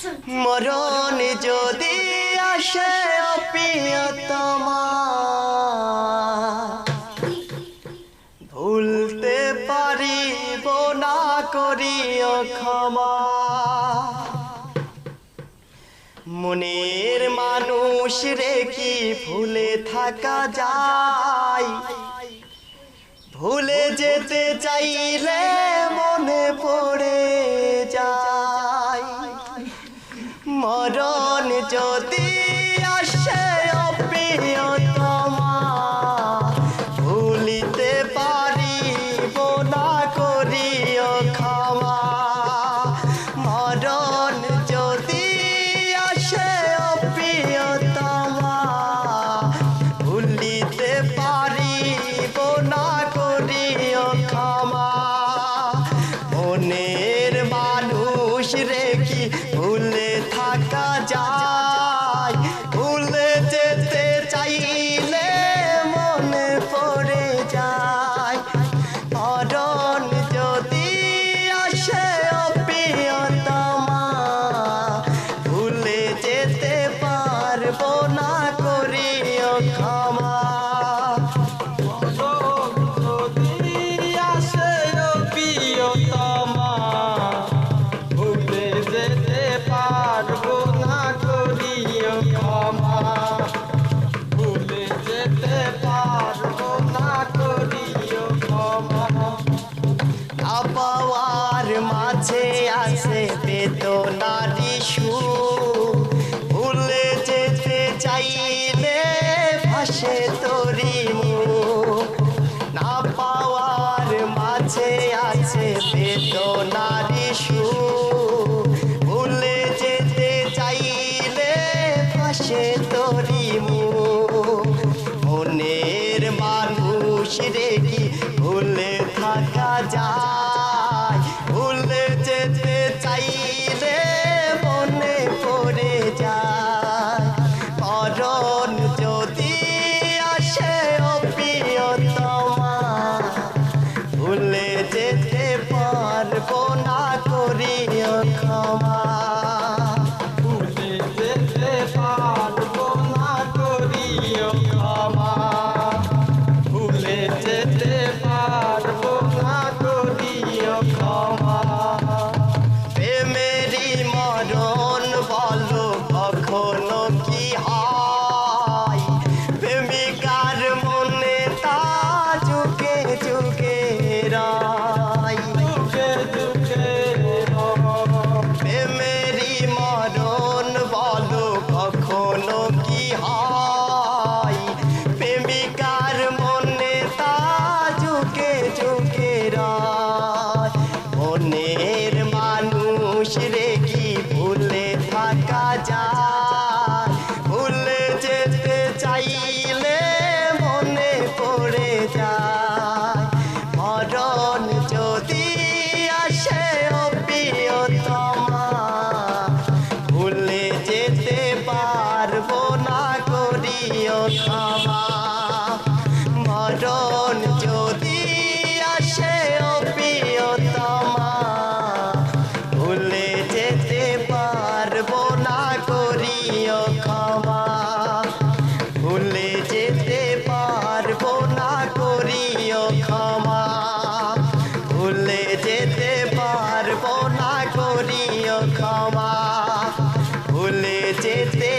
মরণ যদি আসে প্রিয়তমা, ভুলতে পারিব না করিও ক্ষমা। মনের মানুষ রে কি ভুলে থাকা যায়? ভুলে যেতে চাইলে মনে পড়ে যায়। মরণ যদি আসে প্রিয়তমা, ভুলিতে পারিব না করিও ক্ষমা। মরণ যদি আসে প্রিয়তমা, ভুলিতে পারিব না করিও ক্ষমা। মনের মানুষ রে কি ভুলে থাকা যায়? ভুলে যেতে চাইলে মনে পড়ে যায়। মরণ যদি আসে প্রিয়তমা, ভুলে যেতে পারবো না করিও ক্ষমা। পাওয়ার মাঝে আছে বেদনারি সুর, ভুলে যেতে চাইলে ভাসে তোরি মুখ। না পাওয়ার মাঝে আছে বেদনারি সুর, ভুলে যেতে চাইলে ভাসে তোরি মুখ। মনের মানুষ রে কি ভুলে থাকা যায়? ভুলে যেতে চাইলে মনে পড়ে যায়। মরণ যদি আসে প্রিয়তমা, ভুলে যেতে পারবো না করিও ক্ষমা। ভুলে যেতে পারবো না করিও ক্ষমা। ভুলে যেতে পারবো না করিও ক্ষমা। প্রেমেরই মরণ বলো কখনো কি হয়? প্রেমিকার মনে তা যুগে যুগে রয়। যুগে যুগে প্রেমেরই মরণ বলো কখনো কি হয়? প্রেমিকার মনে তা যুগে যুগে রয়। মনের মানুষ রে কি ভুলে থাকা যায়? ভুলে যেতে চাইলে মনে পড়ে যায়। মরণ যদি আসে প্রিয়তমা, ভুলে যেতে পারবো না করিও ক্ষমা। মরণ যদি আসে প্রিয়তমা, ভুলে যেতে পারবো না করিও ক্ষমা। ভুলে যেতে পারবো না করিও ক্ষমা। ভুলে যেতে পারবো না করিও ক্ষমা। ভুলে যেতে